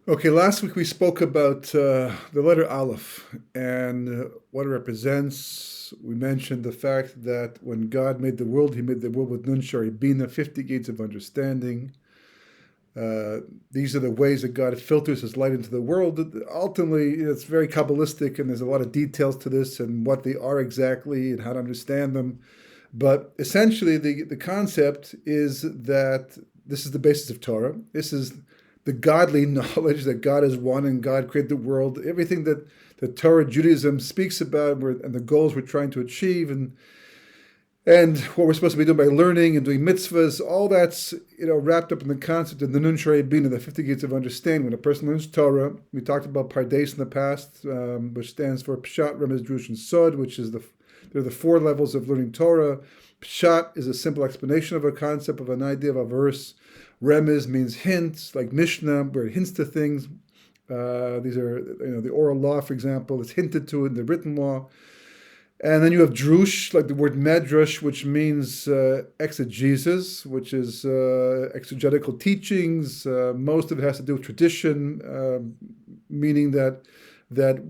Okay, last week we spoke about the letter Aleph and what it represents. We mentioned the fact that when God made the world, He made the world with Nun Shari Bina, 50 gates of understanding. These are the ways that God filters His light into the world. Ultimately, it's very Kabbalistic, and there's a lot of details to this and what they are exactly and how to understand them. But essentially, the concept is that this is the basis of Torah. This is the godly knowledge that God is one and God created the world. Everything that the Torah Judaism speaks about and the goals we're trying to achieve and what we're supposed to be doing by learning and doing mitzvahs, all that's wrapped up in the concept of the Nun Shrei Bina, the 50 gates of understanding. When a person learns Torah, we talked about Pardes in the past, which stands for Pshat, Remez, Drush, and Sod, which is they're the four levels of learning Torah. Pshat is a simple explanation of a concept, of an idea, of a verse. Remez means hints, like Mishnah, where it hints to things. These are, the oral law, for example, it's hinted to in the written law. And then you have drush, like the word medrash, which means exegesis, which is exegetical teachings. Most of it has to do with tradition, meaning that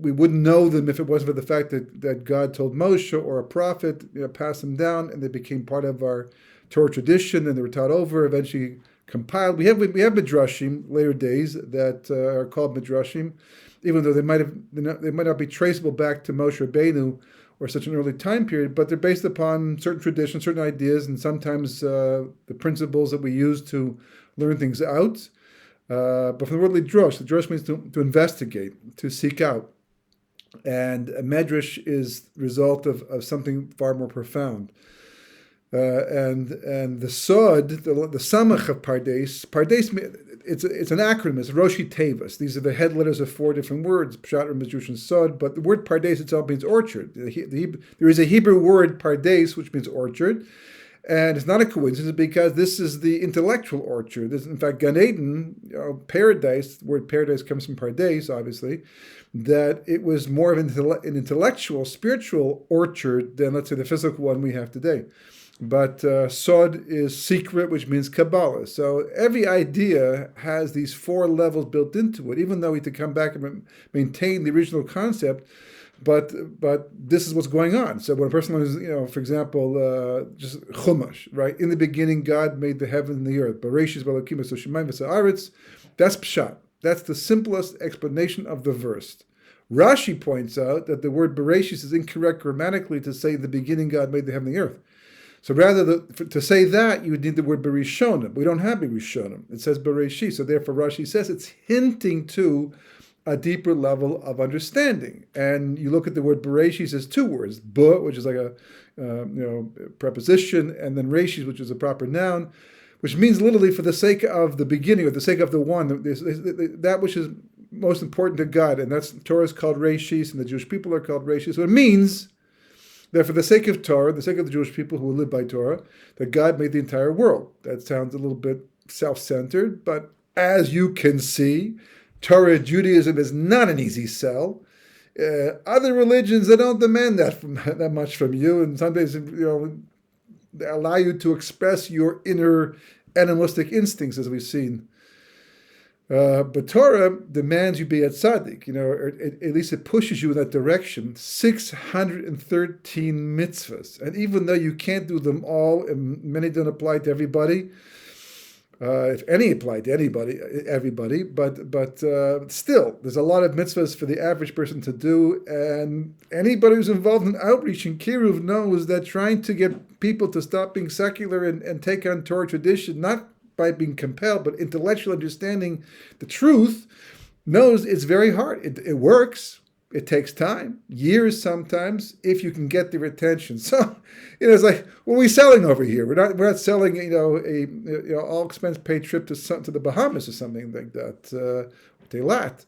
we wouldn't know them if it wasn't for the fact that God told Moshe or a prophet, pass them down, and they became part of our Torah tradition, and they were taught over, eventually compiled. We have midrashim, later days, that are called midrashim, even though they might not be traceable back to Moshe Rabbeinu or such an early time period, but they're based upon certain traditions, certain ideas, and sometimes the principles that we use to learn things out. But from the word lidrosh, the drosh means to investigate, to seek out. And a medrash is the result of something far more profound. And the sod, the samach of Pardes, it's an acronym. It's Roshi Tevas. These are the head letters of four different words: Pshat, Remez, and Sod. But the word Pardes itself means orchard. There is a Hebrew word Pardes, which means orchard, and it's not a coincidence because this is the intellectual orchard. This, in fact, Gan Eden, paradise. The word paradise comes from Pardes, obviously. That it was more of an intellectual, spiritual orchard than, let's say, the physical one we have today. But Sod is secret, which means Kabbalah. So every idea has these four levels built into it, even though we have to come back and maintain the original concept. But this is what's going on. So when a person learns, for example, just Chumash, right? In the beginning, God made the heaven and the earth. Bereshis b'Elokim so shemayim v'sa'aretz. That's Pshat. That's the simplest explanation of the verse. Rashi points out that the word Bereshis is incorrect grammatically to say the beginning God made the heaven and the earth. So rather to say that, you would need the word Berishonim. We don't have Berishonim. It says Bereshit. So therefore Rashi says it's hinting to a deeper level of understanding. And you look at the word Bereshit as two words. Ba, which is like a preposition, and then Reshis, which is a proper noun, which means literally for the sake of the beginning, or the sake of the one, that which is most important to God. And that's Torah is called Reshis, and the Jewish people are called Reshis. So it means that for the sake of Torah, the sake of the Jewish people who will live by Torah, that God made the entire world. That sounds a little bit self-centered, but as you can see, Torah Judaism is not an easy sell. Other religions, they don't demand that much from you, and sometimes they allow you to express your inner animalistic instincts, as we've seen. But Torah demands you be a tzaddik, or at least it pushes you in that direction. 613 mitzvahs. And even though you can't do them all, and many don't apply to everybody, if any apply to everybody, but still, there's a lot of mitzvahs for the average person to do. And anybody who's involved in outreach in Kiruv knows that trying to get people to stop being secular and take on Torah tradition, not by being compelled, but intellectually understanding the truth, knows it's very hard. It works. It takes time, years sometimes, if you can get their attention. So, it's like, what are we selling over here? We're not selling, a all expense paid trip to the Bahamas or something like that, Eilat.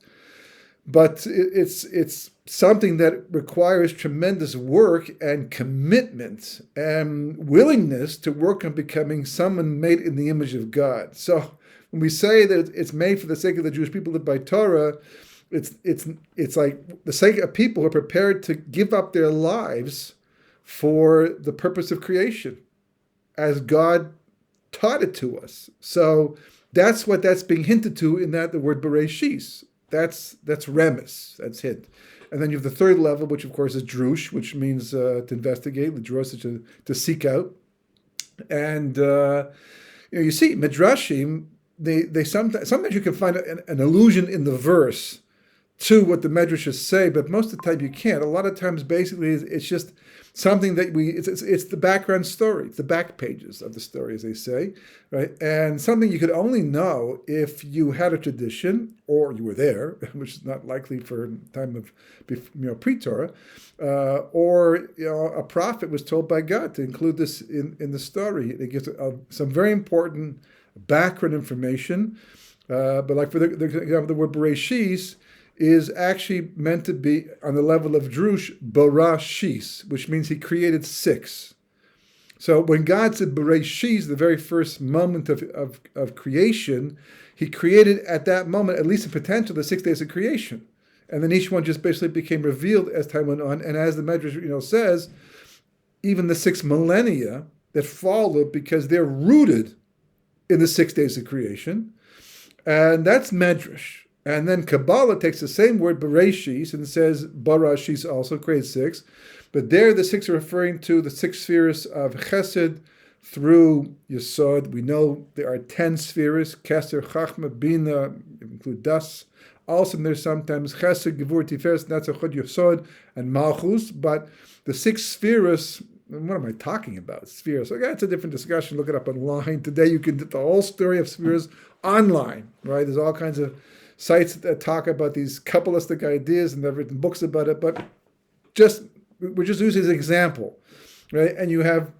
But it's something that requires tremendous work and commitment and willingness to work on becoming someone made in the image of God. So when we say that it's made for the sake of the Jewish people live by Torah, it's like the sake of people who are prepared to give up their lives for the purpose of creation, as God taught it to us. So That's what that's being hinted to in that the word Bereshis. That's remes, that's hint. And then you have the third level, which of course is drush, which means to investigate, l'dros, to seek out. And you see, midrashim, they sometimes you can find an allusion in the verse to what the medrashas say, but most of the time you can't. A lot of times, basically, it's just something that it's the background story, it's the back pages of the story, as they say, right? And something you could only know if you had a tradition or you were there, which is not likely for time of pre-Torah, or a prophet was told by God to include this in the story. It gives some very important background information. But like for the example, the word Bereshis is actually meant to be on the level of drush, Barashis, which means he created six. So when God said Bereshis, the very first moment of creation, he created at that moment at least the potential, the 6 days of creation. And then each one just basically became revealed as time went on. And as the Medrash says, even the 6 millennia that followed, because they're rooted in the 6 days of creation. And that's Medrash. And then Kabbalah takes the same word, Bereshis, and says Barashis also creates 6. But there the 6 are referring to the 6 spheres of Chesed through Yesod. We know there are 10 spheres, Keser, Chachma, Bina, include Das. Also there's sometimes Chesed, Gevur, Tiferes, Netzach, Yesod, and Malchus. But the 6 spheres, what am I talking about? Spheres. Okay, it's a different discussion. Look it up online. Today you can get the whole story of spheres online, right? There's all kinds of sites that talk about these Kabbalistic ideas, and they've written books about it, but we're just using as an example, right? And you have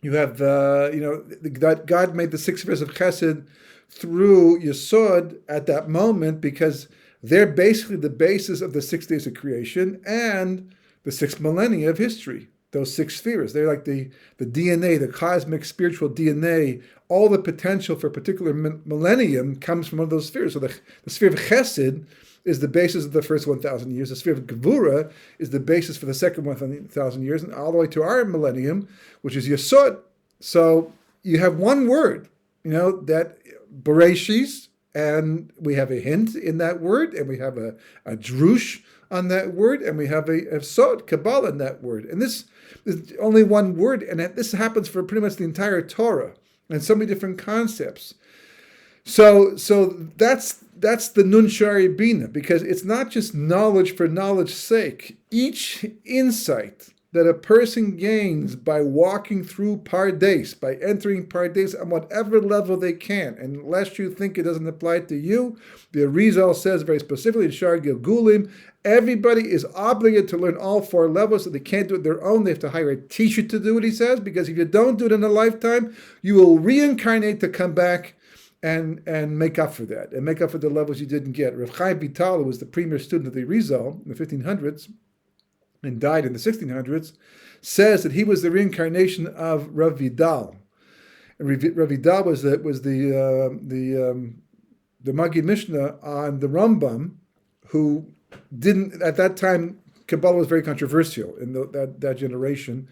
that God made the 6 spheres of Chesed through Yesod at that moment, because they're basically the basis of the 6 days of creation and the 6 millennia of history. Those 6 spheres, they're like the DNA, the cosmic spiritual DNA. All the potential for a particular millennium comes from one of those spheres. So the sphere of Chesed is the basis of the first 1,000 years. The sphere of Gevura is the basis for the second 1,000 years, and all the way to our millennium, which is Yesod. So you have one word, that Bereshis, and we have a hint in that word, and we have a drush on that word, and we have a sod, Kabbalah, in that word. And this is only one word, and this happens for pretty much the entire Torah, and so many different concepts. So that's the Nun Shari Bina, because it's not just knowledge for knowledge's sake. Each insight that a person gains by walking through Pardes, by entering Pardes on whatever level they can, and lest you think it doesn't apply to you, the Arizal says very specifically in Shar Gilgulim, everybody is obligated to learn all 4 levels, so they can't do it their own. They have to hire a teacher to do what he says, because if you don't do it in a lifetime, you will reincarnate to come back and make up for that, and make up for the levels you didn't get. Rav Chaim Vital, who was the premier student of the Arizal in the 1500s, and died in the 1600s, says that he was the reincarnation of Rav Vidal. And Rav Vidal was the Maggid Mishnah on the Rambam, who didn't, at that time, Kabbalah was very controversial in that generation,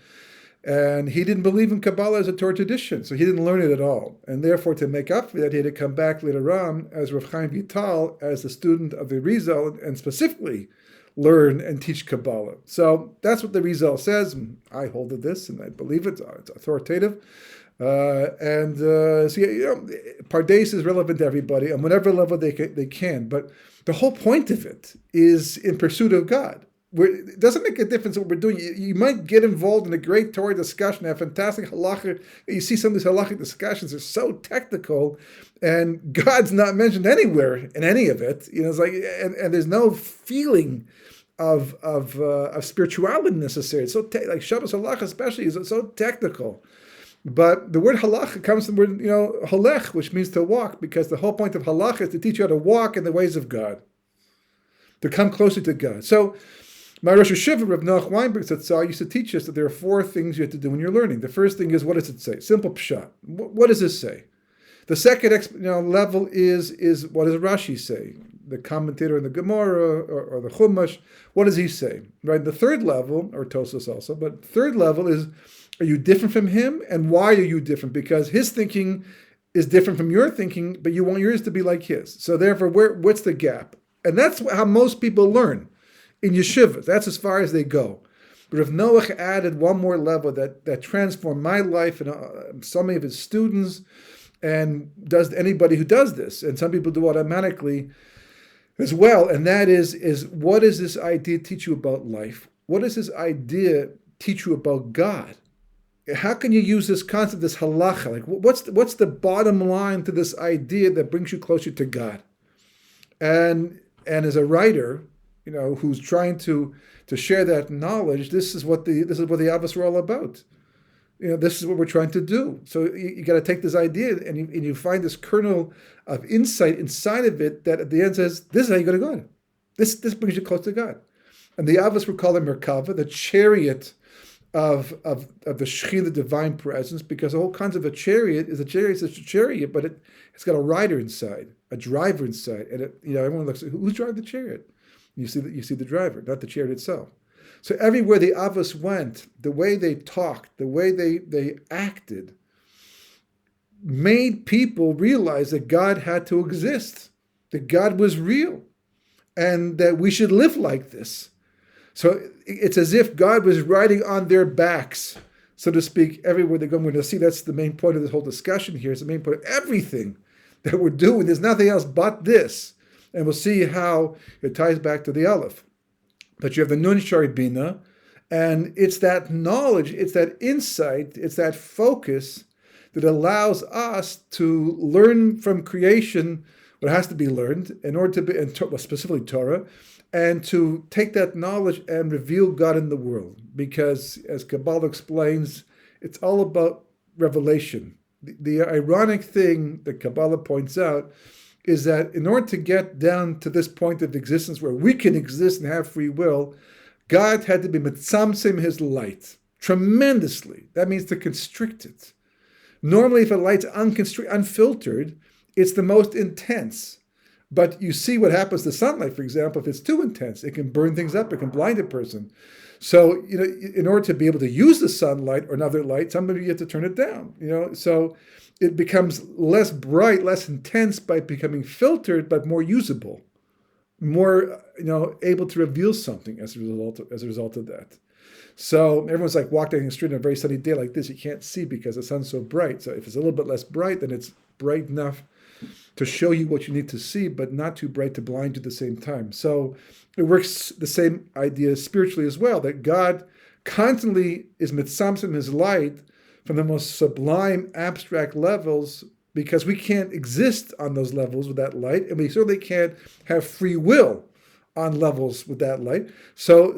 and he didn't believe in Kabbalah as a Torah tradition, so he didn't learn it at all. And therefore, to make up for that, he had to come back later on as Rav Chaim Vital, as a student of the Arizal, and specifically learn and teach Kabbalah. So that's what the Arizal says, and I hold to this, and I believe it. It's authoritative. Pardes is relevant to everybody on whatever level they can. But the whole point of it is in pursuit of God. It doesn't make a difference what we're doing. You might get involved in a great Torah discussion, have fantastic halachic. You see some of these halachic discussions are so technical, and God's not mentioned anywhere in any of it. It's like, and there's no feeling of spirituality necessary. It's so like Shabbos halacha especially is so technical. But the word halacha comes from the word halech, which means to walk, because the whole point of halacha is to teach you how to walk in the ways of God, to come closer to God. So my Rosh Hashiva, Rav Noach Weinberg Zatzal, used to teach us that there are 4 things you have to do when you're learning. The first thing is, what does it say? Simple pshat. What does this say? The second level is what does Rashi say? The commentator in the Gemara or the Chumash, what does he say? Right. The third level, or Tosas also, but third level is, are you different from him, and why are you different? Because his thinking is different from your thinking, but you want yours to be like his. So therefore, what's the gap? And that's how most people learn in yeshivas. That's as far as they go. But if Noach added one more level that transformed my life and so many of his students, and does anybody who does this, and some people do automatically as well, and that is what does this idea teach you about life? What does this idea teach you about God? How can you use this concept, this halacha? Like, what's the bottom line to this idea that brings you closer to God? And as a writer, who's trying to share that knowledge, this is what the Avos were all about. This is what we're trying to do. So you got to take this idea and you find this kernel of insight inside of it that at the end says, this is how you're going to go. This brings you close to God. And the Avos were called a Merkava, the chariot of the Shekhinah, the divine presence, because the whole concept of a chariot is a chariot, but it's got a rider inside, a driver inside, and everyone looks at who's driving the chariot. You see the driver, not the chariot itself. So everywhere the Avos went, the way they talked, the way they acted, made people realize that God had to exist, that God was real, and that we should live like this. So it's as if God was riding on their backs, so to speak, everywhere they go. We're going to see that's the main point of this whole discussion here. It's the main point of everything that we're doing. There's nothing else but this. And we'll see how it ties back to the Aleph. But you have the Nun Shari Bina, and it's that knowledge, it's that insight, it's that focus that allows us to learn from creation what has to be learned in order to be, and specifically Torah, and to take that knowledge and reveal God in the world. Because, as Kabbalah explains, it's all about revelation. The ironic thing that Kabbalah points out is that in order to get down to this point of existence where we can exist and have free will, God had to be mitzamtzim his light tremendously. That means to constrict it. Normally, if a light's unfiltered, it's the most intense. But you see what happens to sunlight, for example, if it's too intense, it can burn things up, it can blind a person. So, in order to be able to use the sunlight or another light, somebody you have to turn it down, So it becomes less bright, less intense by becoming filtered, but more usable, more, able to reveal something as a result of that. So everyone's like walking down the street on a very sunny day like this, you can't see because the sun's so bright. So if it's a little bit less bright, then it's bright enough to show you what you need to see, but not too bright to blind you at the same time. So it works the same idea spiritually as well, that God constantly is mitzamtzim his light from the most sublime, abstract levels, because we can't exist on those levels with that light, and we certainly can't have free will on levels with that light. So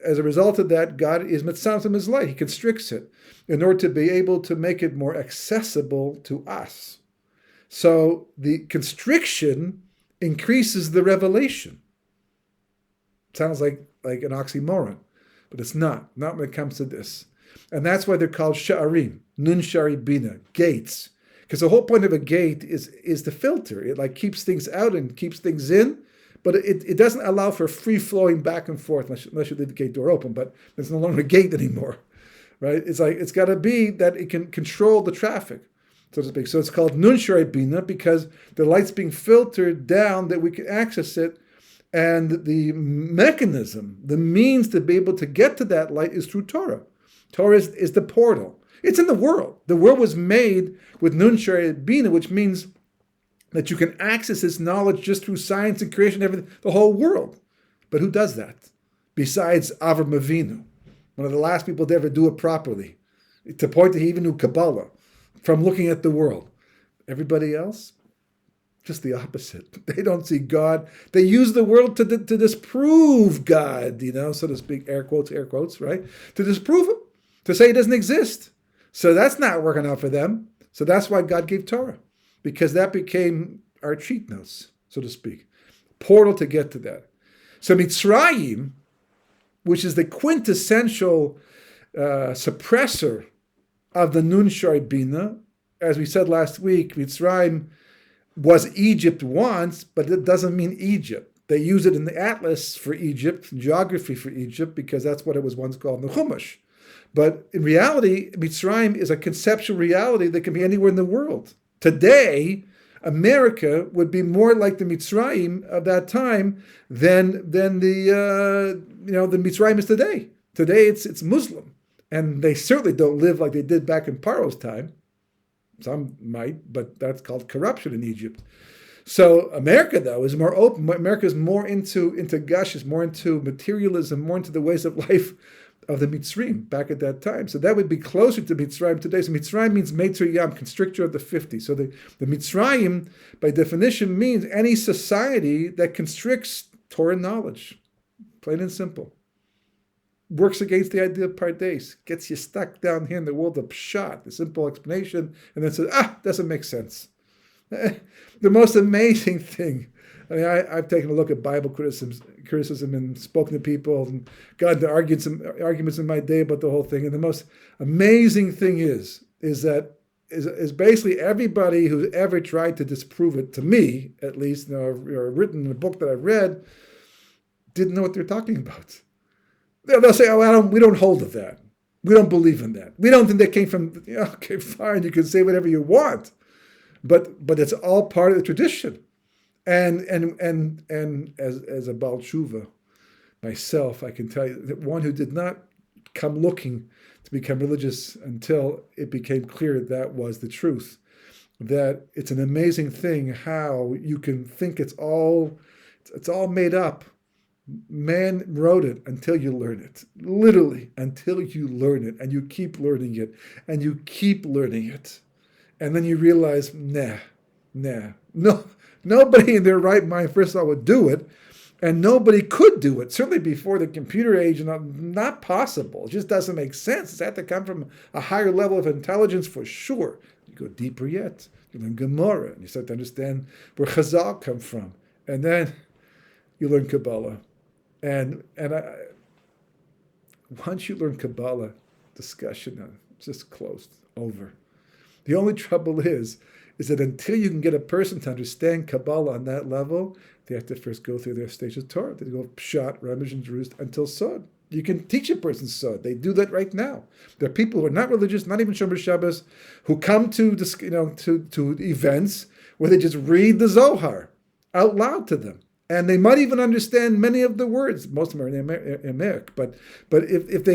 as a result of that, God is mitzamtzim his light. He constricts it in order to be able to make it more accessible to us. So the constriction increases the revelation. Sounds like an oxymoron, but it's not when it comes to this. And that's why they're called sha'arim, nun shari bina, gates. Because the whole point of a gate is to filter. It keeps things out and keeps things in, but it doesn't allow for free-flowing back and forth unless you leave the gate door open, but it's no longer a gate anymore, right? It's got to be that it can control the traffic, so to speak. So it's called nun shari bina because the light's being filtered down that we can access it. And the mechanism, the means to be able to get to that light is through Torah. Torah is the portal. It's in the world. The world was made with Nun Shari Bina, which means that you can access this knowledge just through science and creation, everything, the whole world. But who does that? Besides Avram Avinu, one of the last people to ever do it properly, to point to he even knew Kabbalah from looking at the world. Everybody else? Just the opposite. They don't see God. They use the world to disprove God, so to speak, air quotes, right? To disprove him, to say he doesn't exist. So that's not working out for them. So that's why God gave Torah, because that became our cheat notes, so to speak, portal to get to that. So Mitzrayim, which is the quintessential suppressor of the Nun Shari Bina, as we said last week, Mitzrayim was Egypt once, but it doesn't mean Egypt. They use it in the Atlas for Egypt, geography for Egypt, because that's what it was once called in the Chumash. But in reality, Mitzrayim is a conceptual reality that can be anywhere in the world. Today, America would be more like the Mitzrayim of that time than the Mitzrayim is today. Today it's Muslim, and they certainly don't live like they did back in Paro's time. Some might, but that's called corruption in Egypt. So America, though, is more open. America is more into gushes, more into materialism, more into the ways of life of the Mitzrayim back at that time. So that would be closer to Mitzrayim today. So Mitzrayim means Meitzur Yam, constrictor of the 50. So the Mitzrayim, by definition, means any society that constricts Torah knowledge. Plain and simple. Works against the idea of Pardes, gets you stuck down here in the world of Pshat, the simple explanation, and then says, doesn't make sense. The most amazing thing, I mean, I've taken a look at Bible criticism and spoken to people and gotten to arguments in my day about the whole thing. And the most amazing thing is basically everybody who's ever tried to disprove it, to me at least, or written in a book that I've read, didn't know what they're talking about. They'll say, we don't hold to that. We don't believe in that. We don't think that came from, okay, fine, you can say whatever you want. But it's all part of the tradition. And as a Baal Tshuva, myself, I can tell you that one who did not come looking to become religious until it became clear that was the truth. That it's an amazing thing how you can think it's all made up. Man wrote it until you learn it. Literally, until you learn it. And you keep learning it. And you keep learning it. And then you realize, no, nobody in their right mind, first of all, would do it. And nobody could do it. Certainly before the computer age, not possible. It just doesn't make sense. It's had to come from a higher level of intelligence for sure. You go deeper yet. You learn Gemara, and you start to understand where Chazal come from. And then you learn Kabbalah. And once you learn Kabbalah, discussion is just closed, over. The only trouble is that until you can get a person to understand Kabbalah on that level, they have to first go through their stage of Torah. They go Pshat, Ramesh, and Jerus until Sod. You can teach a person Sod. They do that right now. There are people who are not religious, not even Shomer Shabbos, who come to events where they just read the Zohar out loud to them. And they might even understand many of the words. Most of them are in Aramaic, but it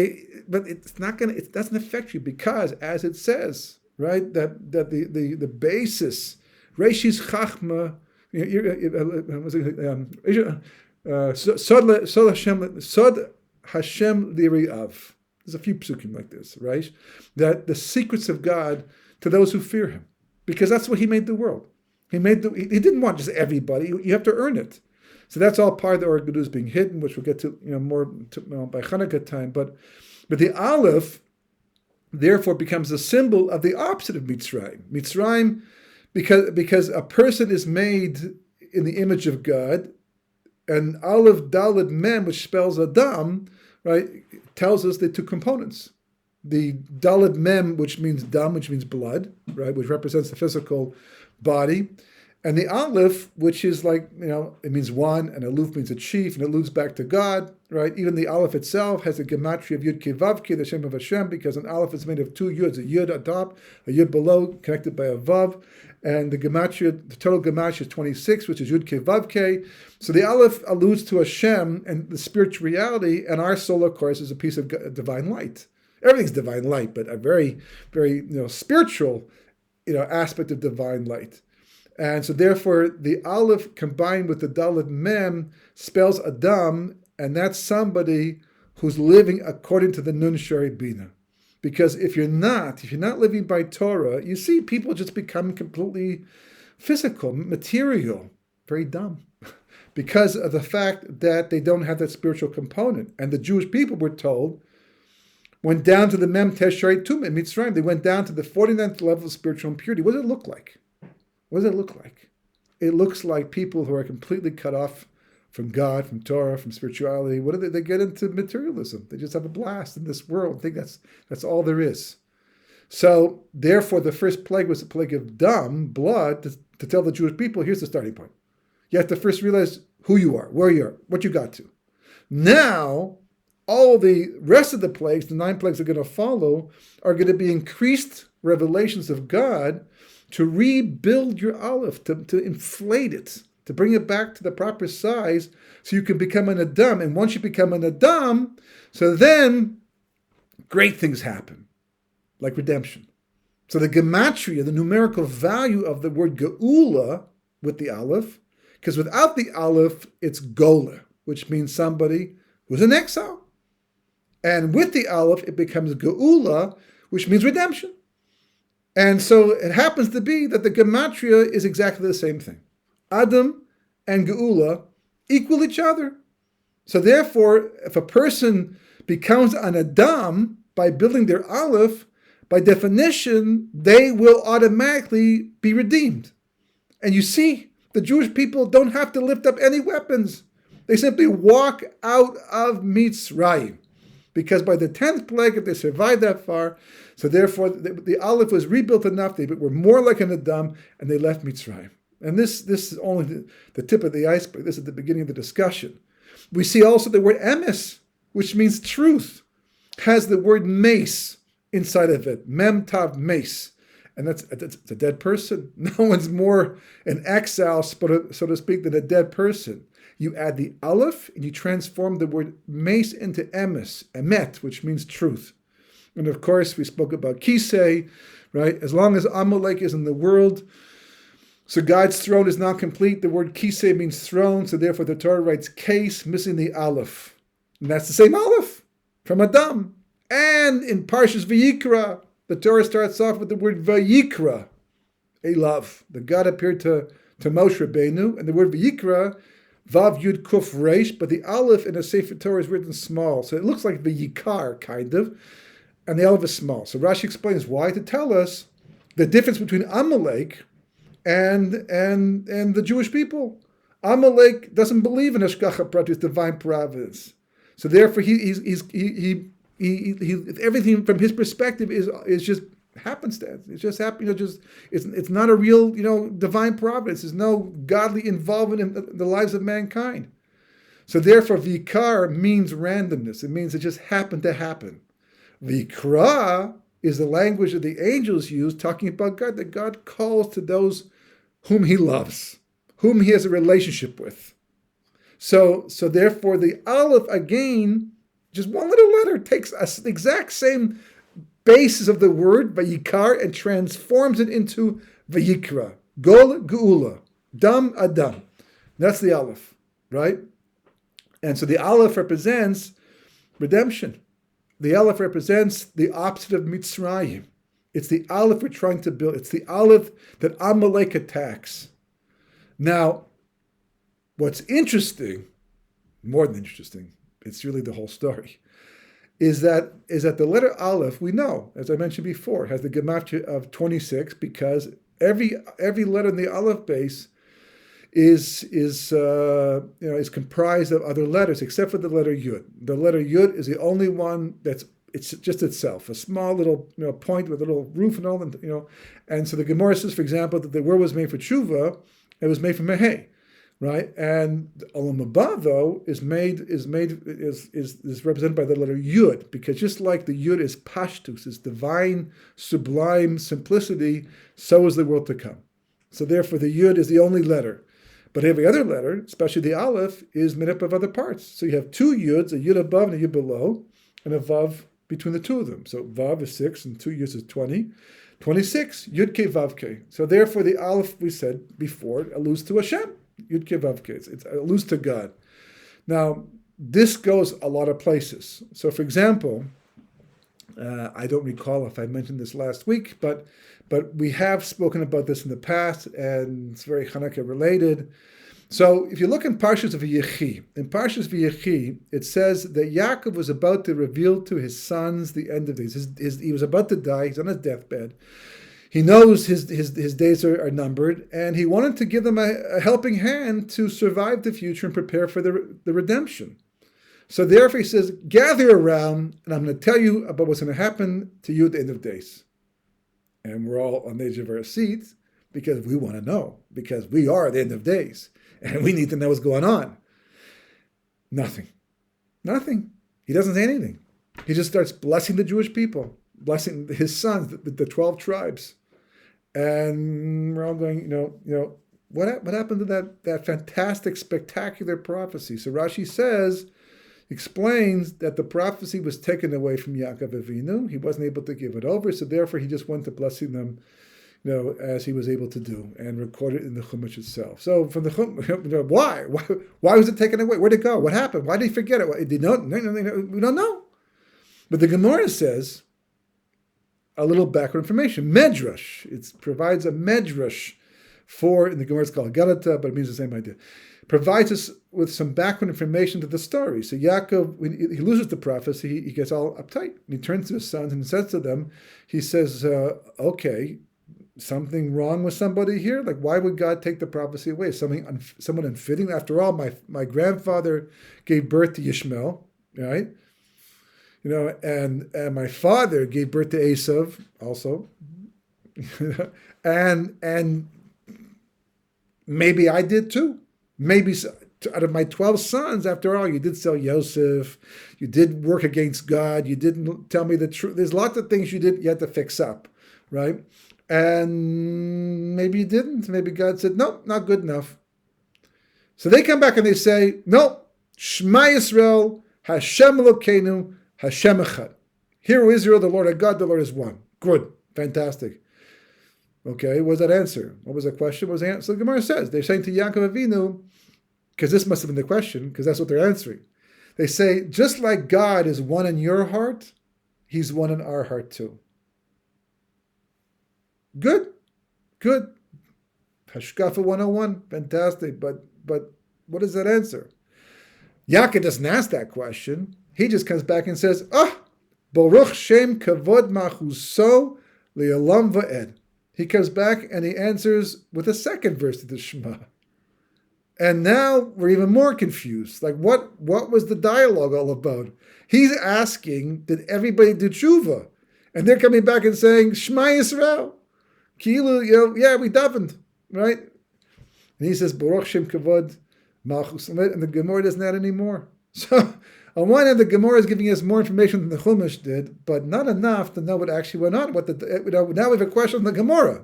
doesn't affect you because, as it says, right, that the basis, Reishis Chachma, Sod Hashem Liriav. There's a few psukim like this, right? That the secrets of God to those who fear Him, because that's what He made the world. He didn't want just everybody. You have to earn it. So that's all part of the Or Gedus being hidden, which we'll get to more by Chanukah time. But the Aleph, therefore, becomes a symbol of the opposite of Mitzrayim. Mitzrayim, because a person is made in the image of God, and Aleph Daled Mem, which spells Adam, right, tells us the two components. The Daled Mem, which means dam, which means blood, right, which represents the physical body. And the Aleph, which is like, it means one, and Aluf means a chief, and it alludes back to God, right? Even the Aleph itself has a gematria of Yud Ke Vav Ke, the Shem of Hashem, because an Aleph is made of two Yuds, a Yud at top, a Yud below, connected by a Vav. And the total gematria is 26, which is Yud Ke Vav Ke. So the Aleph alludes to Hashem and the spiritual reality, and our soul, of course, is a piece of divine light. Everything's divine light, but a very, very spiritual aspect of divine light. And so therefore, the Aleph combined with the Daled Mem spells Adam, and that's somebody who's living according to the Nun Shari Bina. Because if you're not living by Torah, you see people just become completely physical, material, very dumb, because of the fact that they don't have that spiritual component. And the Jewish people, we're told, went down to the Mem Teshari Tum in Mitzrayim. They went down to the 49th level of spiritual impurity. What does it look like? What does it look like? It looks like people who are completely cut off from God, from Torah, from spirituality. What do they get into materialism? They just have a blast in this world. I think that's all there is. So therefore, the first plague was the plague of dam, blood, to tell the Jewish people, here's the starting point. You have to first realize who you are, where you are, what you got to. Now, all the rest of the plagues, the 9 plagues that are going to follow, are going to be increased revelations of God, to rebuild your Aleph, to inflate it, to bring it back to the proper size so you can become an Adam. And once you become an Adam, so then great things happen, like redemption. So the gematria, the numerical value of the word geula with the Aleph, because without the Aleph, it's gola, which means somebody who's in exile. And with the Aleph, it becomes geula, which means redemption. And so it happens to be that the gematria is exactly the same thing. Adam and geula equal each other. So therefore, if a person becomes an Adam by building their Aleph, by definition, they will automatically be redeemed. And you see, the Jewish people don't have to lift up any weapons. They simply walk out of Mitzrayim. Because by the 10th plague, if they survived that far, so therefore the Aleph was rebuilt enough, they were more like an Adam, and they left Mitzrayim. And this is only the tip of the iceberg. This is the beginning of the discussion. We see also the word emes, which means truth, has the word mace inside of it, mem tav mace. And it's a dead person. No one's more in exile, so to speak, than a dead person. You add the Aleph and you transform the word mace into emes, emet, which means truth. And of course, we spoke about kisei, right? As long as Amalek is in the world, so God's throne is not complete. The word kisei means throne, so therefore the Torah writes case, missing the Aleph. And that's the same Aleph from Adam. And in Parshas Vayikra, the Torah starts off with the word Vayikra, Elav. The God appeared to Moshe Rabbeinu, and the word Vayikra, Vav Yud Kuf Reish, but the Aleph in the Sefer Torah is written small. So it looks like Vayikar, kind of, and the Aleph is small. So Rashi explains why, to tell us the difference between Amalek and the Jewish people. Amalek doesn't believe in Hashgacha Pratis, divine providence. So therefore he everything from his perspective is just happenstance. It's just it's not a real divine providence. There's no godly involvement in the lives of mankind. So therefore, vikar means randomness. It means it just happened to happen. Vikra is the language that the angels use, talking about God, that God calls to those whom He loves, whom He has a relationship with. So therefore, the Aleph again, just one little letter, takes the exact same basis of the word Vayikar and transforms it into Vayikra, Gol Geula, Dam Adam. That's the Aleph, right? And so the Aleph represents redemption. The Aleph represents the opposite of Mitzrayim. It's the Aleph we're trying to build. It's the Aleph that Amalek attacks. Now, what's interesting, more than interesting, it's really the whole story, is that the letter Aleph, we know, as I mentioned before, has the gematria of 26, because every letter in the Aleph base is comprised of other letters, except for the letter Yud. The letter Yud is the only one it's just itself, a small little point with a little roof and all, and so the Gemara says, for example, that the word was made for tshuva, it was made from mehei, right? And Olam Haba, though, is represented by the letter Yud, because just like the Yud is pashtus, is divine, sublime simplicity, so is the world to come. So therefore, the Yud is the only letter. But every other letter, especially the Aleph, is made up of other parts. So you have two Yuds, a Yud above and a Yud below, and a Vav between the two of them. So Vav is 6 and 2 Yuds is 20. 26, Yud Ke Vav Ke. So therefore the Aleph, we said before, alludes to Hashem. Yud Ke Vav Ke. It alludes to God. Now, this goes a lot of places. So for example, I don't recall if I mentioned this last week, but we have spoken about this in the past, and it's very Chanukah related. So if you look in Parashat V'yechi, it says that Yaakov was about to reveal to his sons the end of these. He was about to die. He's on his deathbed. He knows his days are numbered, and he wanted to give them a helping hand to survive the future and prepare for the redemption. So therefore he says, gather around, and I'm going to tell you about what's going to happen to you at the end of days. And we're all on the edge of our seats because we want to know, because we are at the end of days, and we need to know what's going on. Nothing. He doesn't say anything. He just starts blessing the Jewish people, blessing his sons, the 12 tribes. And we're all going, what happened to that fantastic, spectacular prophecy? So Rashi explains that the prophecy was taken away from Yaakov Avinu. He wasn't able to give it over, so therefore he just went to blessing them, as he was able to do, and recorded in the Chumash itself. So from the Chumash, why was it taken away? Where'd it go? What happened? Why did he forget it? We don't know. But the Gemara says a little background information. Medrash. It provides a medrash in the Gemara it's called Galata, but it means the same idea. Provides us with some background information to the story. So Yaakov, when he loses the prophecy, he gets all uptight. And he turns to his sons and says to them, he says, okay, something wrong with somebody here? Like, why would God take the prophecy away? Someone unfitting? After all, my grandfather gave birth to Yishmael, right? And my father gave birth to Esav also. and maybe I did too. Maybe out of my 12 sons, after all, you did sell Yosef, you did work against God, you didn't tell me the truth. There's lots of things you had to fix up, right? And maybe you didn't. Maybe God said, nope, not good enough. So they come back and they say, no, Shema Yisrael, Hashem Elokeinu, Hashem Echad. Hear, O Israel, the Lord our God, the Lord is one. Good, fantastic. Okay, what was that answer? What was the question? What was the answer? So the Gemara says, they're saying to Yaakov Avinu, because this must have been the question, because that's what they're answering. They say, just like God is one in your heart, he's one in our heart too. Good. Hashkafa 101, fantastic. But what does that answer? Yaakov doesn't ask that question. He just comes back and says, Baruch Shem Kavod Machuso Le'olam Va'ed. He comes back and he answers with a second verse of the Shema. And now we're even more confused. Like, what was the dialogue all about? He's asking, did everybody do tshuva? And they're coming back and saying, Shema Yisrael. Kilu, yeah, we davened, right? And he says, Baruch Shem Kavod Malchus. And the Gemara doesn't add any more. So, on one hand, the Gemara is giving us more information than the Chumash did, but not enough to know what actually went on. Now we have a question on the Gemara.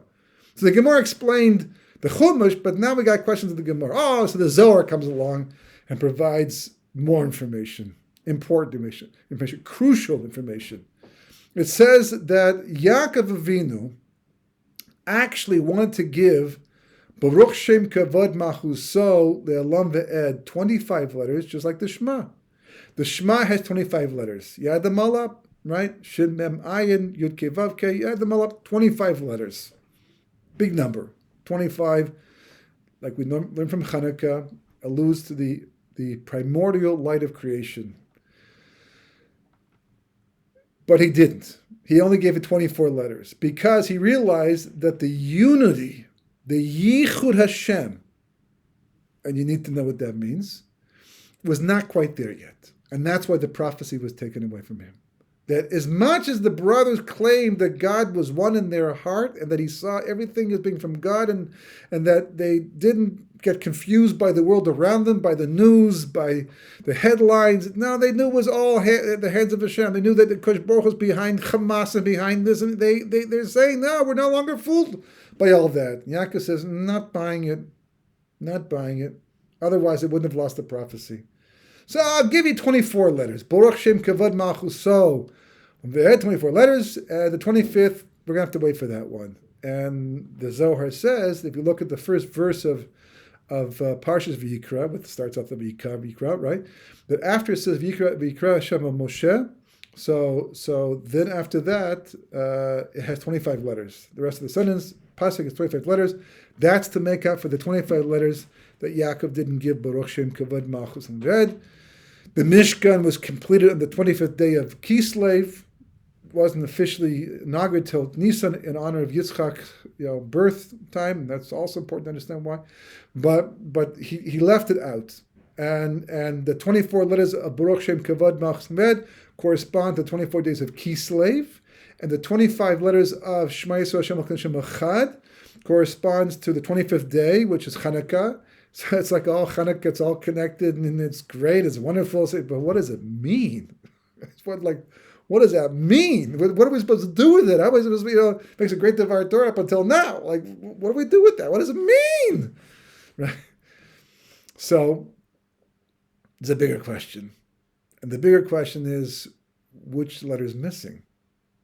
So the Gemara explained the Chumash, but now we got questions of the Gemara. So the Zohar comes along and provides more information, important information, crucial information. It says that Yaakov Avinu actually wanted to give Baruch Shem Kavod Machuso Le'olam Ve'ed 25 letters, just like the Shema. The Shema has 25 letters. You add them all up, right? Shin Mem Ayin Yud Kei Vav Kei. You add them all up, 25 letters. Big number. 25, like we learn from Chanukah, alludes to the primordial light of creation. But he didn't. He only gave it 24 letters because he realized that the unity, the Yichud Hashem, and you need to know what that means, was not quite there yet. And that's why the prophecy was taken away from him. That as much as the brothers claimed that God was one in their heart and that he saw everything as being from God and that they didn't get confused by the world around them, by the news, by the headlines. No, they knew it was all the hands of Hashem. They knew that the Kosh Baruch was behind Hamas and behind this. And they're saying, no, we're no longer fooled by all that. Yaakov says, not buying it. Otherwise, it wouldn't have lost the prophecy. So I'll give you 24 letters. Baruch Shem Kavod Malchuso. They had 24 letters. The 25th, we're going to have to wait for that one. And the Zohar says, if you look at the first verse of Parashat V'yikra, which starts off the V'yikra, right? That after it says V'yikra Hashem Moshe, so then after that, it has 25 letters. The rest of the sentence, Pasuk is 25 letters. That's to make up for the 25 letters that Yaakov didn't give Baruch Shem Kavod Malchus and Red. The Mishkan was completed on the 25th day of Kislev. Wasn't officially inaugurated till Nisan in honor of Yitzchak's birth time. And that's also important to understand why. But he left it out. And the 24 letters of Baruch Shem Kavod Malchus and Red correspond to 24 days of Kislev. And the 25 letters of Shema Yisrael Hashem Elokeinu Hashem Echad corresponds to the 25th day, which is Chanukah. So it's like all Chanukah, it's all connected, and it's great, it's wonderful. But what does it mean? What does that mean? What are we supposed to do with it? How are we supposed to, makes a great Devar Torah up until now. Like, what do we do with that? What does it mean? Right? So, it's a bigger question. And the bigger question is, which letter is missing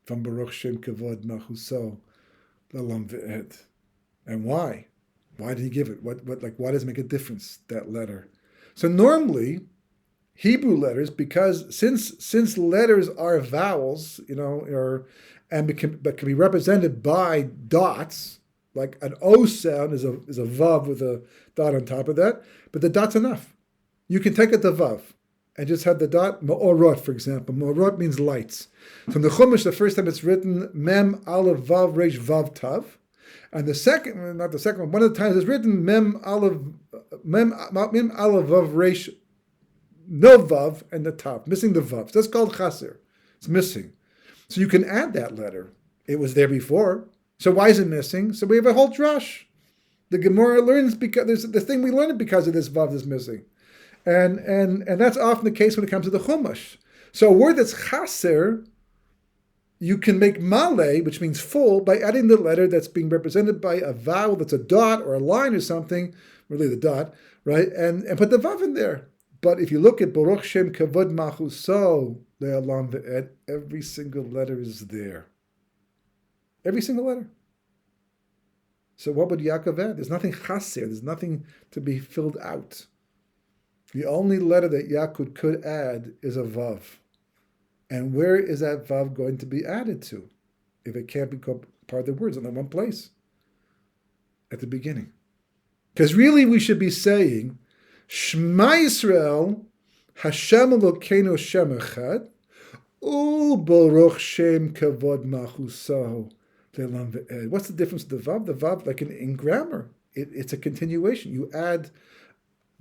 from Baruch Shem Kavod Machuso Lalam Ve'ed? And why? Why did he give it? Why does it make a difference, that letter? So normally, Hebrew letters, because since letters are vowels, but can be represented by dots, like an O sound is a vav with a dot on top of that, but the dot's enough. You can take it to vav and just have the dot, ma'orot, for example. Ma'orot means lights. So in the Chumash, the first time it's written, mem, aleph, vav, resh, vav, tav. And the second, not the second one, one of the times it's written, mem, aleph, vav, resh, no vav, and the tav, missing the vav. So that's called chaser. It's missing. So you can add that letter. It was there before. So why is it missing? So we have a whole drush. The Gemara learns because there's the thing we learned because of this vav is missing. And that's often the case when it comes to the Chumash. So a word that's chaser, you can make male, which means full, by adding the letter that's being represented by a vowel that's a dot or a line or something, really the dot, right? And put the vav in there. But if you look at Baruch Shem Kavod Machuso Le'alam Ve'ed, every single letter is there. Every single letter. So what would Yaakov add? There's nothing chaser. There's nothing to be filled out. The only letter that Yaakov could add is a vav. And where is that vav going to be added to if it can't become part of the words in one place? At the beginning. Because really we should be saying, Shema Yisrael, Hashem Elokeinu Shem Echad, Baruch Shem Kavod Machusahu Le'elam Ve'ed. What's the difference with the vav? The vav, like in grammar, it's a continuation. You add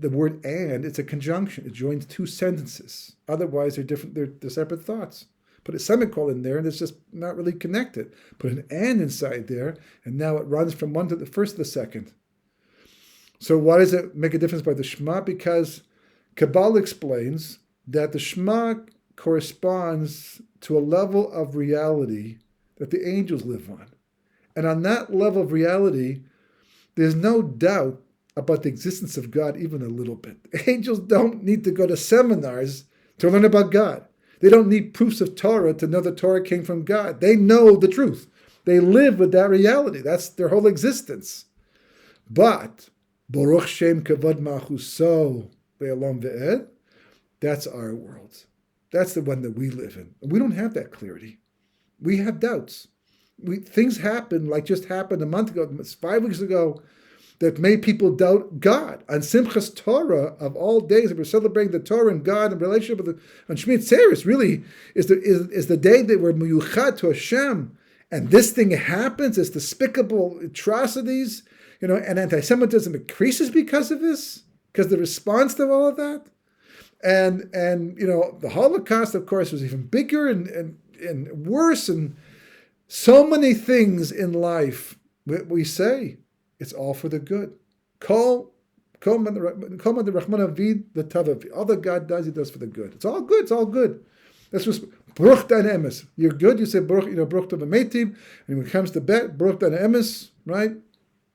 the word and, it's a conjunction. It joins two sentences. Otherwise, they're different. They're separate thoughts. Put a semicolon in there, and it's just not really connected. Put an and inside there, and now it runs from one to the first to the second. So why does it make a difference by the Shema? Because Kabbalah explains that the Shema corresponds to a level of reality that the angels live on. And on that level of reality, there's no doubt about the existence of God even a little bit. Angels don't need to go to seminars to learn about God. They don't need proofs of Torah to know the Torah came from God. They know the truth. They live with that reality. That's their whole existence. But Baruch Shem Kavod Machuso Le'alam Ve'ed, that's our world. That's the one that we live in. We don't have that clarity. We have doubts. Things happen like just happened a month ago, 5 weeks ago, that made people doubt God. On Simchas Torah, of all days, that we're celebrating the Torah and God and relationship with on Shmini Atzeres, really is the day that we're miyuchad to Hashem. And this thing happens, it's despicable atrocities, and anti-Semitism increases because of this, because the response to all of that. And the Holocaust, of course, was even bigger and worse, and so many things in life we say, it's all for the good. All that God does, He does for the good. It's all good. It's all good. That's just Baruch Dan Emes. You're good. You say Baruch, Baruch to the Meitim, and when it comes to bet, Baruch Dan Emes, right?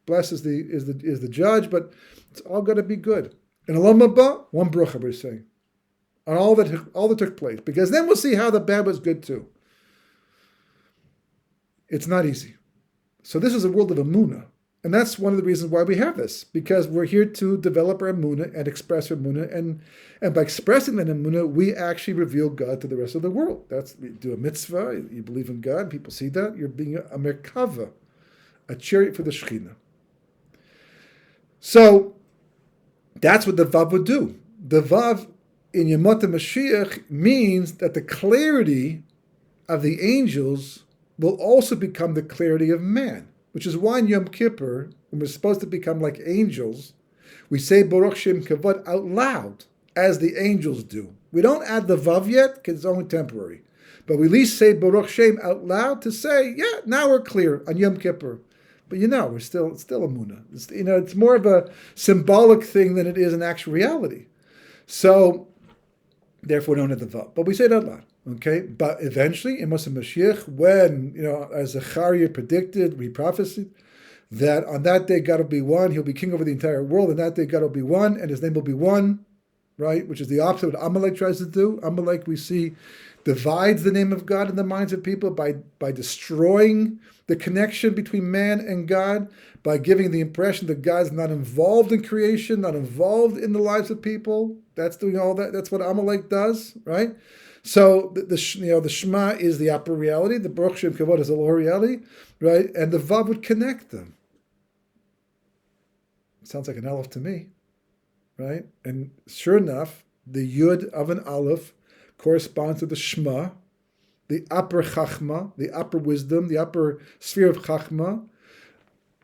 Blessed is the judge, but it's all got to be good. In Olam Haba, one Baruch we're saying on all that took place, because then we'll see how the bad was good too. It's not easy. So this is a world of Emunah. And that's one of the reasons why we have this, because we're here to develop our emunah and express our emunah, and by expressing that emunah, we actually reveal God to the rest of the world. We do a mitzvah, you believe in God, people see that, you're being a merkava, a chariot for the Shekhinah. So that's what the Vav would do. The Vav in Yemot HaMashiach means that the clarity of the angels will also become the clarity of man. Which is why in Yom Kippur, when we're supposed to become like angels, we say Baruch Shem Kavod out loud, as the angels do. We don't add the Vav yet, because it's only temporary. But we at least say Baruch Shem out loud to say, yeah, now we're clear on Yom Kippur. But we're still Emunah. It's more of a symbolic thing than it is an actual reality. So, therefore, we don't have the Vav. But we say it out loud. Okay, but eventually, in Moshe Mashiach, when, as Zechariah predicted, we prophesied, that on that day God will be one, he'll be king over the entire world, and that day God will be one, and his name will be one, right? Which is the opposite of what Amalek tries to do. Amalek, we see, divides the name of God in the minds of people by destroying the connection between man and God, by giving the impression that God's not involved in creation, not involved in the lives of people. That's doing all that. That's what Amalek does, right? So the Shema is the upper reality, the Baruch Shem Kavod is the lower reality, right? And the Vav would connect them. Sounds like an Aleph to me, right? And sure enough, the Yud of an Aleph corresponds to the Shema, the upper Chachma, the upper wisdom, the upper sphere of Chachma.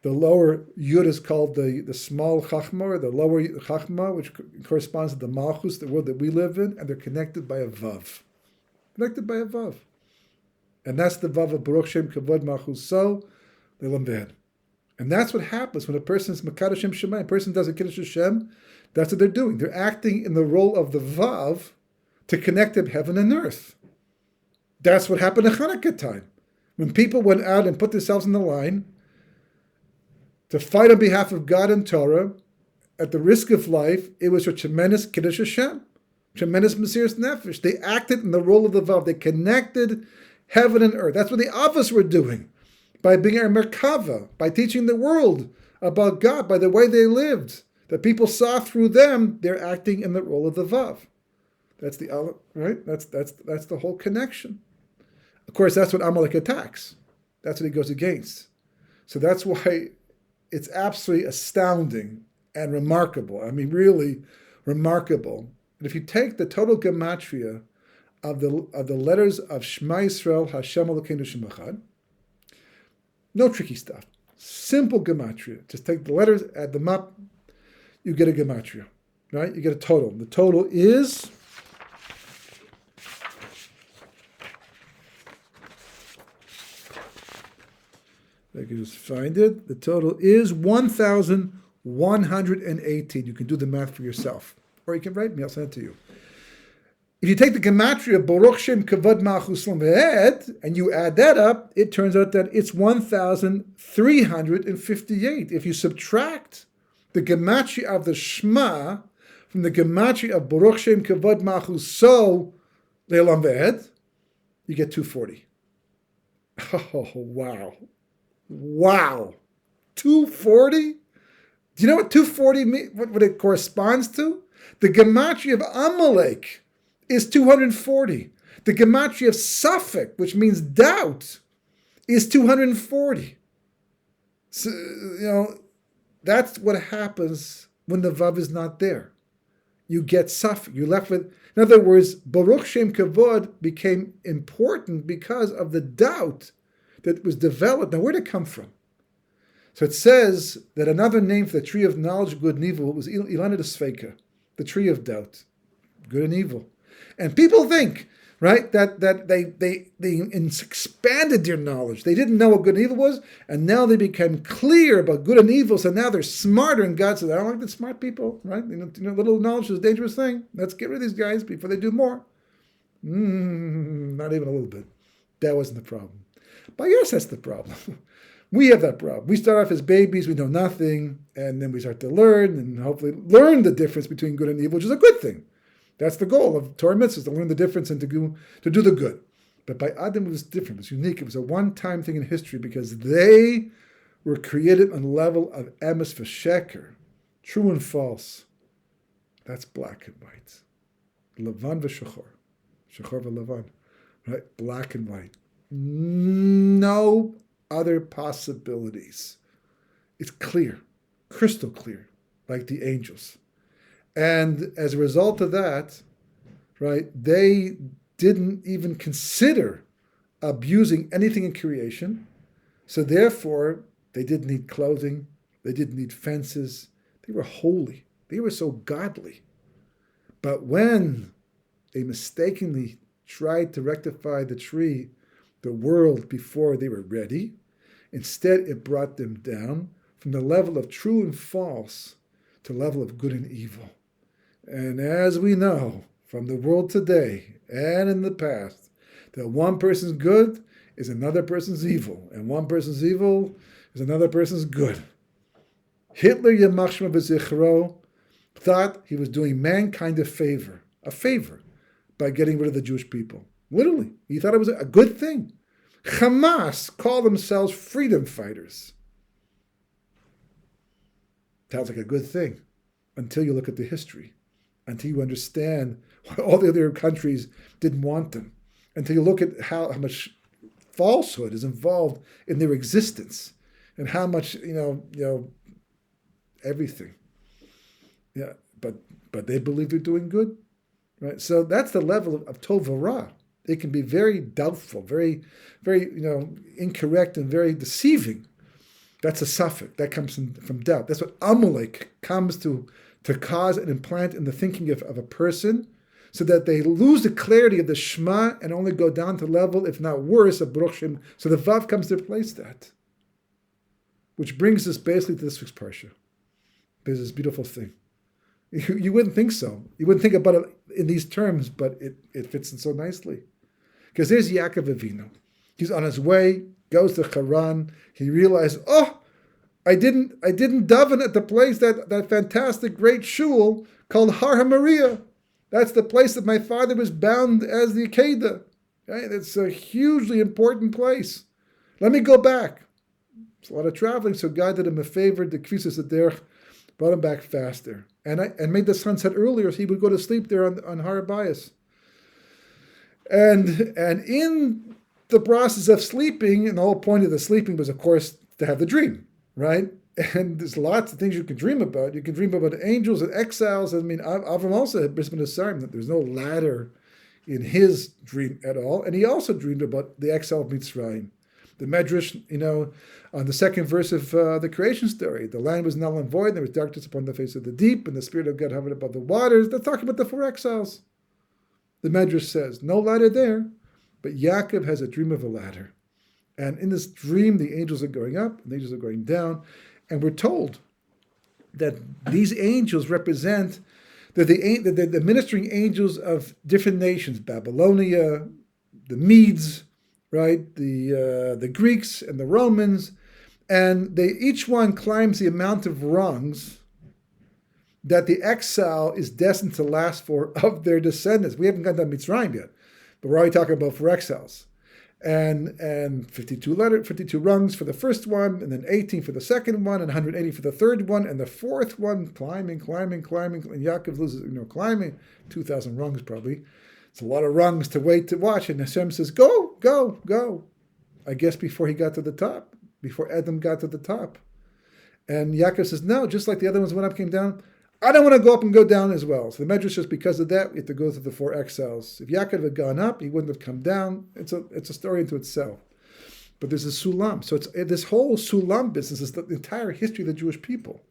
The lower Yud is called the small Chachma, or the lower Chachma, which corresponds to the Malchus, the world that we live in, and they're connected by a Vav. Connected by a Vav. And that's the Vav of Baruch Shem Kavod Malchus So, Le'olam V'ed. And that's what happens when a person is Makadosh Shem Shemayim, a person does a Kiddush Hashem, that's what they're doing. They're acting in the role of the Vav to connect up heaven and earth. That's what happened at Chanukah time. When people went out and put themselves in the line to fight on behalf of God and Torah, at the risk of life, it was a tremendous Kiddush Hashem, tremendous Mesiras Nefesh. They acted in the role of the Vav. They connected heaven and earth. That's what the Avos were doing, by being a Merkava, by teaching the world about God, by the way they lived. That people saw through them, they're acting in the role of the Vav. That's the Aleph, right? That's the whole connection. Of course, that's what Amalek attacks. That's what he goes against. So that's why it's absolutely astounding and remarkable. I mean, really remarkable. And if you take the total gematria of the letters of Shema Yisrael, Hashem Elokeinu Shem Echad, no tricky stuff. Simple gematria. Just take the letters, add them up, you get a gematria, right? You get a total. The total is... I can just find it. The total is 1,118. You can do the math for yourself. Or you can write me, I'll send it to you. If you take the gematria of Baruch Shem Kavod Malchus Ve'ed, and you add that up, it turns out that it's 1,358. If you subtract the gematria of the Shema from the gematria of Baruch Shem Kavod Malchus So Le'olam Ve'ed, you get 240. Oh, wow. Wow. 240? Do you know what 240 means? What it corresponds to? The gematria of Amalek is 240. The gematria of Safek, which means doubt, is 240. So, that's what happens when the Vav is not there. You get Safek. You're left with, in other words, Baruch Shem Kavod became important because of the doubt that was developed. Now, where did it come from? So it says that another name for the tree of knowledge, good and evil, was Ilana de Sveika, the tree of doubt, good and evil. And people think, right, that they expanded their knowledge. They didn't know what good and evil was, and now they became clear about good and evil, so now they're smarter, and God says, I don't like the smart people, right? Little knowledge is a dangerous thing. Let's get rid of these guys before they do more. Not even a little bit. That wasn't the problem. But yes, that's the problem. We have that problem. We start off as babies, we know nothing, and then we start to learn, and hopefully learn the difference between good and evil, which is a good thing. That's the goal of Torah mitzvahs, to learn the difference and to do the good. But by Adam, it was different. It was unique. It was a one-time thing in history because they were created on the level of emes v'sheker, true and false. That's black and white. Levan v'shachor. Shachor v'levan. Right? Black and white. No other possibilities. It's clear, crystal clear, like the angels. And as a result of that, right, they didn't even consider abusing anything in creation. So therefore, they didn't need clothing. They didn't need fences. They were holy. They were so godly. But when they mistakenly tried to rectify the world before they were ready, instead it brought them down from the level of true and false to the level of good and evil. And as we know from the world today and in the past, That one person's good is another person's evil, and one person's evil is another person's good. Hitler, Yamach Shmo B'Zichro, thought he was doing mankind a favor, by getting rid of the Jewish people. Literally, he thought it was a good thing. Hamas call themselves freedom fighters. Sounds like a good thing until you look at the history, until you understand why all the other countries didn't want them, until you look at how much falsehood is involved in their existence and how much, everything. Yeah, but they believe they're doing good, right? So that's the level of tov v'ra. It can be very doubtful, very, very, incorrect and very deceiving. That's a suffix. That comes from doubt. That's what Amalek comes to cause and implant in the thinking of a person, so that they lose the clarity of the Shema and only go down to level, if not worse, of Baruch Shem. So the Vav comes to replace that. Which brings us basically to this week's Parsha. There's this beautiful thing. You wouldn't think so. You wouldn't think about it in these terms, but it fits in so nicely. Because there's Yaakov Avinu. He's on his way, goes to Haran. He realized, I didn't daven at the place, that fantastic great shul called Har HaMoriah. That's the place that my father was bound as the Akedah. Right? It's a hugely important place. Let me go back. It's a lot of traveling, so God did him a favor. The Kvisas Aderech brought him back faster. And made the sun set earlier so he would go to sleep there on Har HaBayis. And in the process of sleeping, and the whole point of the sleeping was, of course, to have the dream, right? And there's lots of things you can dream about. You can dream about angels and exiles. Avram also had been assigned that there's no ladder in his dream at all. And he also dreamed about the exile of Mitzrayim. The Medrash, on the second verse of the creation story, the land was null and void, and there was darkness upon the face of the deep, and the Spirit of God hovered above the waters. They're talking about the 4 exiles. The Medrash says, no ladder there, but Yaakov has a dream of a ladder. And in this dream, the angels are going up, and the angels are going down, and we're told that these angels represent the ministering angels of different nations, Babylonia, the Medes, right, the Greeks and the Romans, and each one climbs the amount of rungs that the exile is destined to last for of their descendants. We haven't gotten to Mitzrayim yet, but we're already talking about 4 exiles. And 52 rungs for the first one, and then 18 for the second one, and 180 for the third one, and the fourth one climbing, and Yaakov loses, climbing 2,000 rungs probably. It's a lot of rungs to wait to watch, and Hashem says, go, go, go. I guess before he got to the top, before Adam got to the top. And Yaakov says, no, just like the other ones went up, came down, I don't want to go up and go down as well. So the Medrash says because of that, we have to go through the 4 exiles. If Yaakov had gone up, he wouldn't have come down. It's a story into itself. But there's a sulam. So this whole sulam business is the entire history of the Jewish people.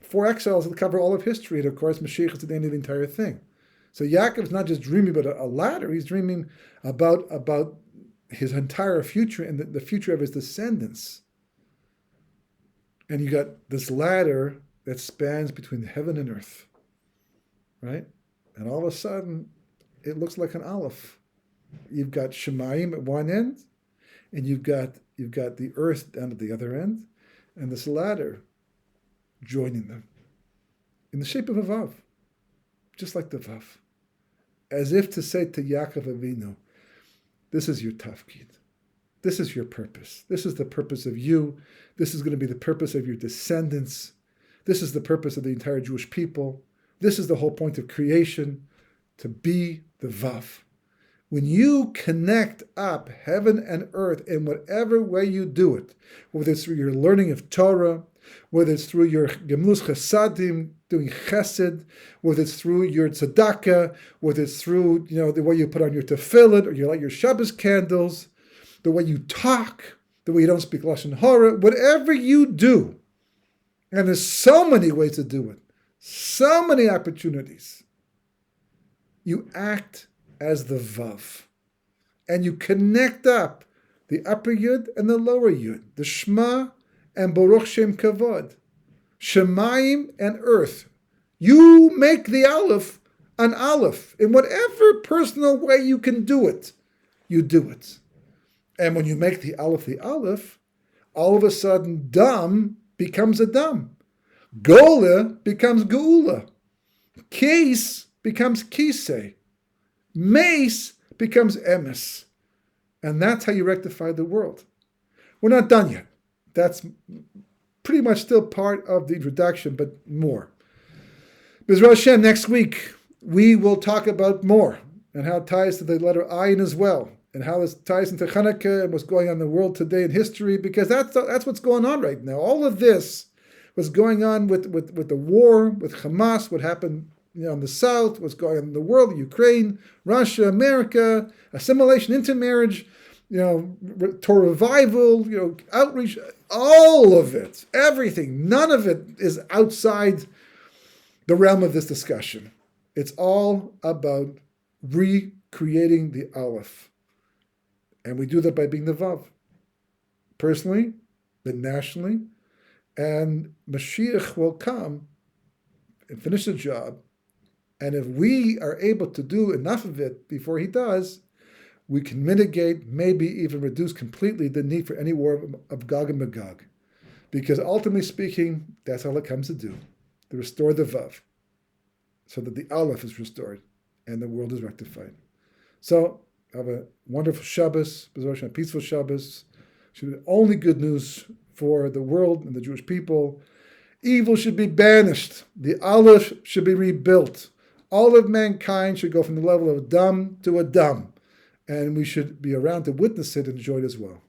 4 exiles that cover all of history. And of course, Mashiach is at the end of the entire thing. So Yaakov's not just dreaming about a ladder. He's dreaming about his entire future and the future of his descendants. And you got this ladder that spans between heaven and earth, right? And all of a sudden, it looks like an Aleph. You've got Shemayim at one end, and you've got the earth down at the other end, and this ladder joining them in the shape of a Vav, just like the Vav, as if to say to Yaakov Avinu, this is your tafkid. This is your purpose. This is the purpose of you. This is going to be the purpose of your descendants. This is the purpose of the entire Jewish people. This is the whole point of creation, to be the Vav. When you connect up heaven and earth in whatever way you do it, whether it's through your learning of Torah, whether it's through your gemlus chesadim, doing chesed, whether it's through your tzedakah, whether it's through the way you put on your tefillin or you light your Shabbos candles, the way you talk, the way you don't speak lashon hara, whatever you do. And there's so many ways to do it, so many opportunities. You act as the Vav, and you connect up the upper Yud and the lower Yud, the Shema and Baruch Shem Kavod, Shemayim and earth. You make the Aleph an Aleph in whatever personal way you can do it. you do it. And when you make the Aleph, all of a sudden dam becomes a dam. Gola becomes geula. Case becomes kisei. Mace becomes emes. And that's how you rectify the world. We're not done yet. That's pretty much still part of the introduction, but more. B'ezras Hashem, next week, we will talk about more and how it ties to the letter Ayin as well, and how this ties into Chanukah and what's going on in the world today in history, because that's what's going on right now. All of this was going on with the war, with Hamas, what happened in the south, what's going on in the world, Ukraine, Russia, America, assimilation, intermarriage, Torah revival, outreach, all of it, everything, none of it is outside the realm of this discussion. It's all about recreating the Aleph. And we do that by being the Vav. Personally, then nationally, and Mashiach will come and finish the job. And if we are able to do enough of it before he does, we can mitigate, maybe even reduce completely the need for any war of Gog and Magog. Because ultimately speaking, that's all it comes to do, to restore the Vav, so that the Aleph is restored and the world is rectified. So, have a wonderful Shabbos, a peaceful Shabbos. Should be only good news for the world and the Jewish people. Evil should be banished. The Aleph should be rebuilt. All of mankind should go from the level of dumb to a dumb. And we should be around to witness it and enjoy it as well.